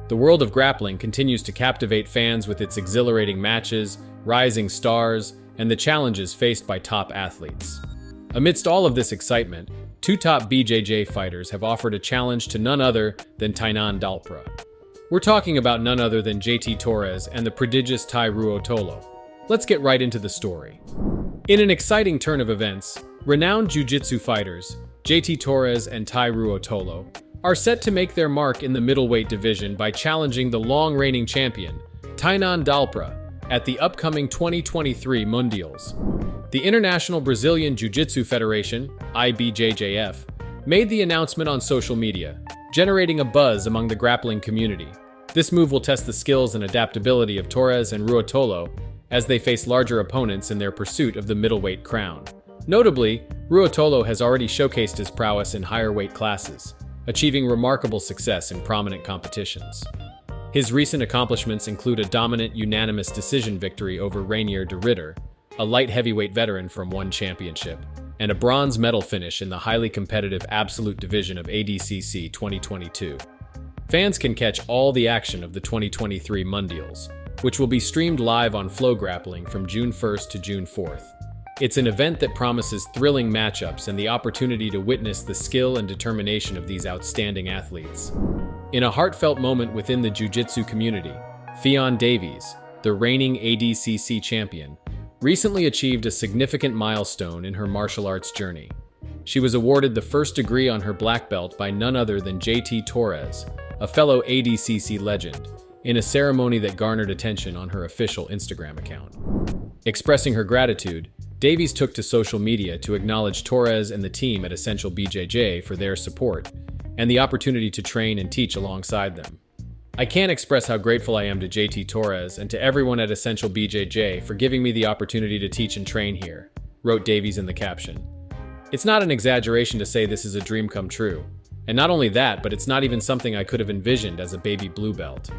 The world of grappling continues to captivate fans with its exhilarating matches, rising stars, and the challenges faced by top athletes. Amidst all of this excitement, two top BJJ fighters have offered a challenge to none other than Tainan Dalpra. We're talking about none other than JT Torres and the prodigious Tye Ruotolo. Let's get right into the story. In an exciting turn of events, renowned Jiu Jitsu fighters, JT Torres and Tye Ruotolo, are set to make their mark in the middleweight division by challenging the long-reigning champion, Tainan Dalpra, at the upcoming 2023 Mundials. The International Brazilian Jiu-Jitsu Federation, IBJJF, made the announcement on social media, generating a buzz among the grappling community. This move will test the skills and adaptability of Torres and Ruotolo as they face larger opponents in their pursuit of the middleweight crown. Notably, Ruotolo has already showcased his prowess in higher weight classes, achieving remarkable success in prominent competitions. His recent accomplishments include a dominant unanimous decision victory over Reinier de Ridder, a light heavyweight veteran from one championship, and a bronze medal finish in the highly competitive absolute division of ADCC 2022. Fans can catch all the action of the 2023 Mundials, which will be streamed live on Flow Grappling from June 1st to June 4th. It's an event that promises thrilling matchups and the opportunity to witness the skill and determination of these outstanding athletes. In a heartfelt moment within the jiu-jitsu community, Ffion Davies, the reigning ADCC champion, recently achieved a significant milestone in her martial arts journey. She was awarded the first degree on her black belt by none other than JT Torres, a fellow ADCC legend, in a ceremony that garnered attention on her official Instagram account. Expressing her gratitude, Davies took to social media to acknowledge Torres and the team at Essential BJJ for their support and the opportunity to train and teach alongside them. "I can't express how grateful I am to JT Torres and to everyone at Essential BJJ for giving me the opportunity to teach and train here," wrote Davies in the caption. "It's not an exaggeration to say this is a dream come true. And not only that, but it's not even something I could have envisioned as a baby blue belt.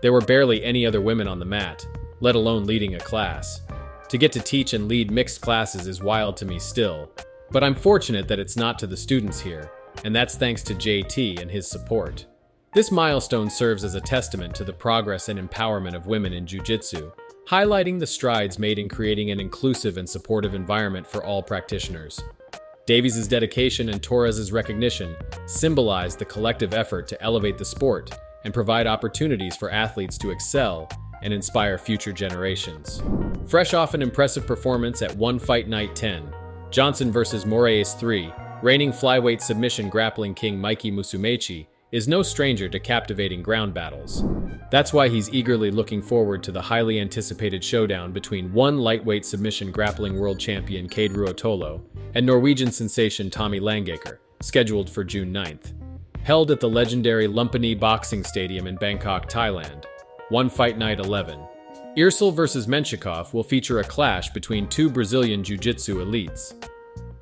There were barely any other women on the mat, let alone leading a class. To get to teach and lead mixed classes is wild to me still, but I'm fortunate that it's not to the students here, and that's thanks to JT and his support." This milestone serves as a testament to the progress and empowerment of women in jiu-jitsu, highlighting the strides made in creating an inclusive and supportive environment for all practitioners. Davies' dedication and Torres' recognition symbolize the collective effort to elevate the sport and provide opportunities for athletes to excel and inspire future generations. Fresh off an impressive performance at One Fight Night 10, Johnson vs. Moraes 3, reigning flyweight submission grappling king Mikey Musumeci is no stranger to captivating ground battles. That's why he's eagerly looking forward to the highly anticipated showdown between one lightweight submission grappling world champion Kade Ruotolo and Norwegian sensation Tommy Langaker, scheduled for June 9th. Held at the legendary Lumpini Boxing Stadium in Bangkok, Thailand. One Fight Night 11. Irsal vs. Menshikov will feature a clash between two Brazilian jiu-jitsu elites.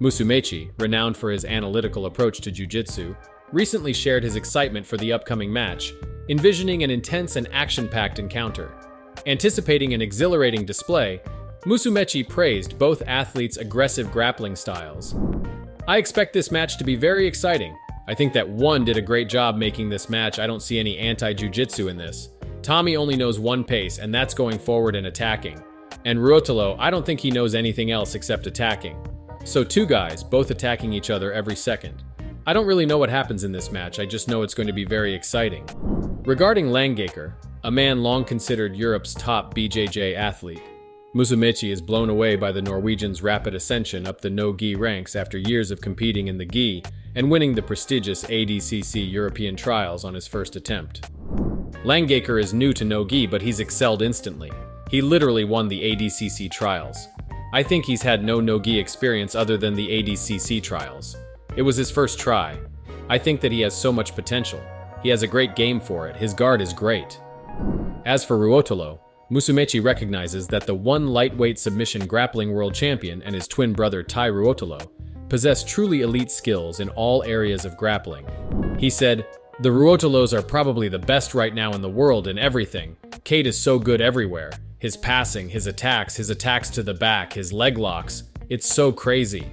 Musumeci, renowned for his analytical approach to jiu-jitsu, recently shared his excitement for the upcoming match, envisioning an intense and action-packed encounter. Anticipating an exhilarating display, Musumeci praised both athletes' aggressive grappling styles. "I expect this match to be very exciting. I think that one did a great job making this match. I don't see any anti-jiu-jitsu in this. Tommy only knows one pace, and that's going forward and attacking. And Ruotolo, I don't think he knows anything else except attacking. So two guys, both attacking each other every second. I don't really know what happens in this match, I just know it's going to be very exciting." Regarding Langaker, a man long considered Europe's top BJJ athlete, Musumeci is blown away by the Norwegian's rapid ascension up the no-gi ranks after years of competing in the gi and winning the prestigious ADCC European trials on his first attempt. Langaker is new to no-gi, but he's excelled instantly. He literally won the ADCC trials. I think he's had no no-gi experience other than the ADCC trials. It was his first try. I think that he has so much potential. He has a great game for it. His guard is great. As for Ruotolo, Musumeci recognizes that the one lightweight submission grappling world champion and his twin brother Tye Ruotolo possess truly elite skills in all areas of grappling. He said, "The Ruotolos are probably the best right now in the world in everything. Kade is so good everywhere. His passing, his attacks to the back, his leg locks. It's so crazy."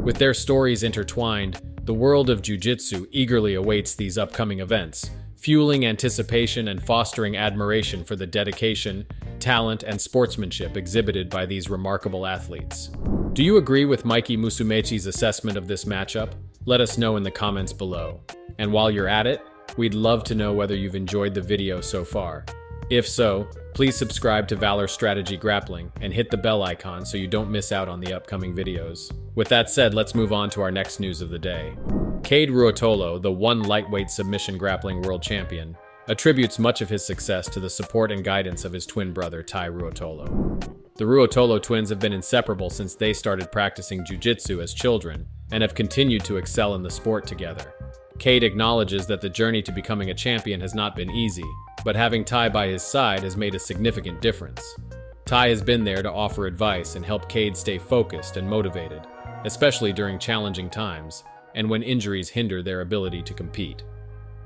With their stories intertwined, the world of jiu-jitsu eagerly awaits these upcoming events, fueling anticipation and fostering admiration for the dedication, talent, and sportsmanship exhibited by these remarkable athletes. Do you agree with Mikey Musumeci's assessment of this matchup? Let us know in the comments below. And while you're at it, we'd love to know whether you've enjoyed the video so far. If so, please subscribe to Valor Strategy Grappling and hit the bell icon so you don't miss out on the upcoming videos. With that said, let's move on to our next news of the day. JT Ruotolo, the one lightweight submission grappling world champion, attributes much of his success to the support and guidance of his twin brother Tye Ruotolo. The Ruotolo twins have been inseparable since they started practicing Jiu Jitsu as children and have continued to excel in the sport together. JT acknowledges that the journey to becoming a champion has not been easy, but having Tye by his side has made a significant difference. Tye has been there to offer advice and help JT stay focused and motivated, especially during challenging times and when injuries hinder their ability to compete.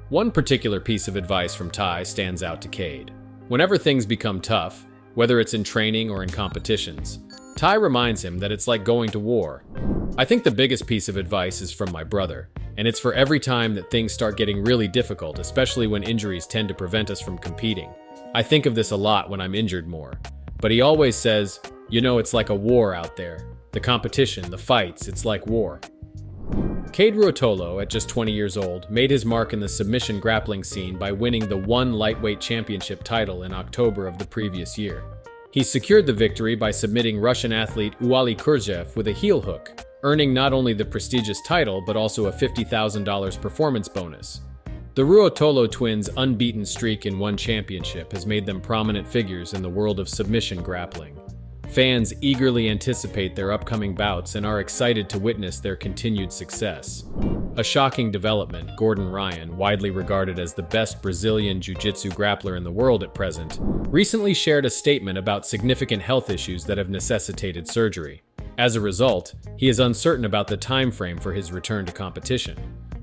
One particular piece of advice from Tye stands out to JT. Whenever things become tough, whether it's in training or in competitions, Tye reminds him that it's like going to war. I think the biggest piece of advice is from my brother, and it's for every time that things start getting really difficult, especially when injuries tend to prevent us from competing. I think of this a lot when I'm injured more, but he always says, you know, it's like a war out there. The competition, the fights, it's like war. JT Ruotolo, at just 20 years old, made his mark in the submission grappling scene by winning the one lightweight championship title in October of the previous year. He secured the victory by submitting Russian athlete Uali Kurzev with a heel hook, earning not only the prestigious title but also a $50,000 performance bonus. The Ruotolo twins' unbeaten streak in one championship has made them prominent figures in the world of submission grappling. Fans eagerly anticipate their upcoming bouts and are excited to witness their continued success. A shocking development, Gordon Ryan, widely regarded as the best Brazilian Jiu-Jitsu grappler in the world at present, recently shared a statement about significant health issues that have necessitated surgery. As a result, he is uncertain about the time frame for his return to competition.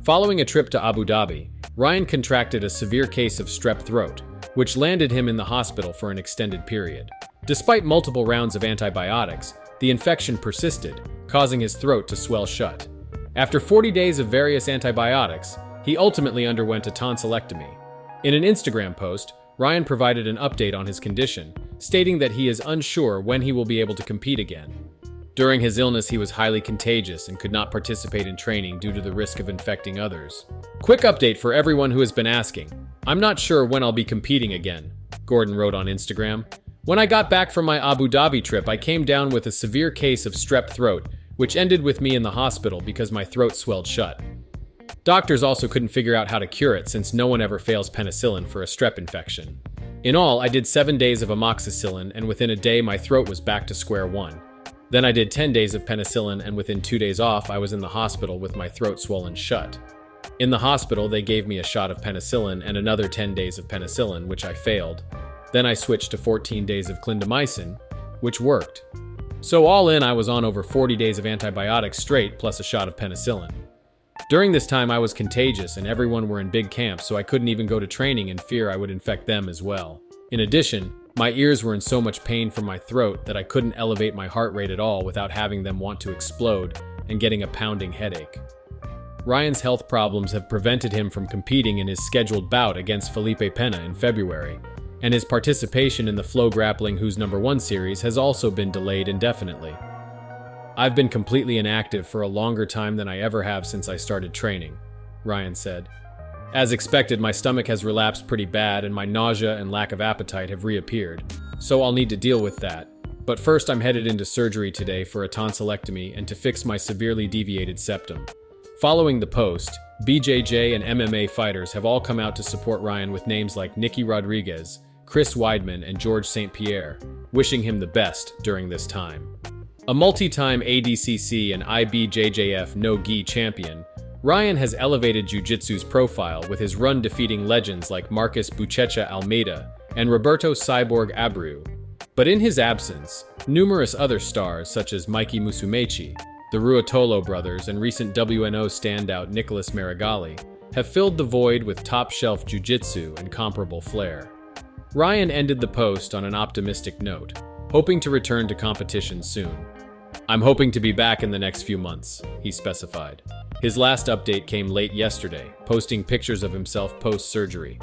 Following a trip to Abu Dhabi, Ryan contracted a severe case of strep throat, which landed him in the hospital for an extended period. Despite multiple rounds of antibiotics, the infection persisted, causing his throat to swell shut. After 40 days of various antibiotics, he ultimately underwent a tonsillectomy. In an Instagram post, Ryan provided an update on his condition, stating that he is unsure when he will be able to compete again. During his illness, he was highly contagious and could not participate in training due to the risk of infecting others. Quick update for everyone who has been asking. I'm not sure when I'll be competing again, Gordon wrote on Instagram. When I got back from my Abu Dhabi trip, I came down with a severe case of strep throat, which ended with me in the hospital because my throat swelled shut. Doctors also couldn't figure out how to cure it since no one ever fails penicillin for a strep infection. In all, I did 7 days of amoxicillin, and within a day my throat was back to square one. Then I did 10 days of penicillin, and within 2 days off, I was in the hospital with my throat swollen shut. In the hospital, they gave me a shot of penicillin and another 10 days of penicillin, which I failed. Then I switched to 14 days of clindamycin, which worked. So all in, I was on over 40 days of antibiotics straight, plus a shot of penicillin. During this time, I was contagious and everyone were in big camps, so I couldn't even go to training in fear I would infect them as well. In addition, my ears were in so much pain from my throat that I couldn't elevate my heart rate at all without having them want to explode and getting a pounding headache. Ryan's health problems have prevented him from competing in his scheduled bout against Felipe Pena in February, and his participation in the Flow Grappling Who's Number 1 series has also been delayed indefinitely. I've been completely inactive for a longer time than I ever have since I started training, Ryan said. As expected, my stomach has relapsed pretty bad and my nausea and lack of appetite have reappeared, so I'll need to deal with that. But first I'm headed into surgery today for a tonsillectomy and to fix my severely deviated septum. Following the post, BJJ and MMA fighters have all come out to support Ryan with names like Nicky Rodriguez, Chris Weidman, and George St. Pierre, wishing him the best during this time. A multi-time ADCC and IBJJF no-gi champion, Ryan has elevated Jiu-Jitsu's profile with his run defeating legends like Marcus Buchecha Almeida and Roberto Cyborg Abreu. But in his absence, numerous other stars such as Mikey Musumeci, the Ruotolo brothers, and recent WNO standout Nicholas Marigali have filled the void with top-shelf jiu-jitsu and comparable flair. Ryan ended the post on an optimistic note, hoping to return to competition soon. I'm hoping to be back in the next few months, he specified. His last update came late yesterday, posting pictures of himself post-surgery.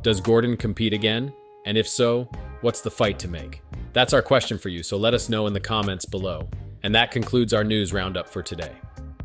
Does Gordon compete again? And if so, what's the fight to make? That's our question for you, so let us know in the comments below. And that concludes our news roundup for today.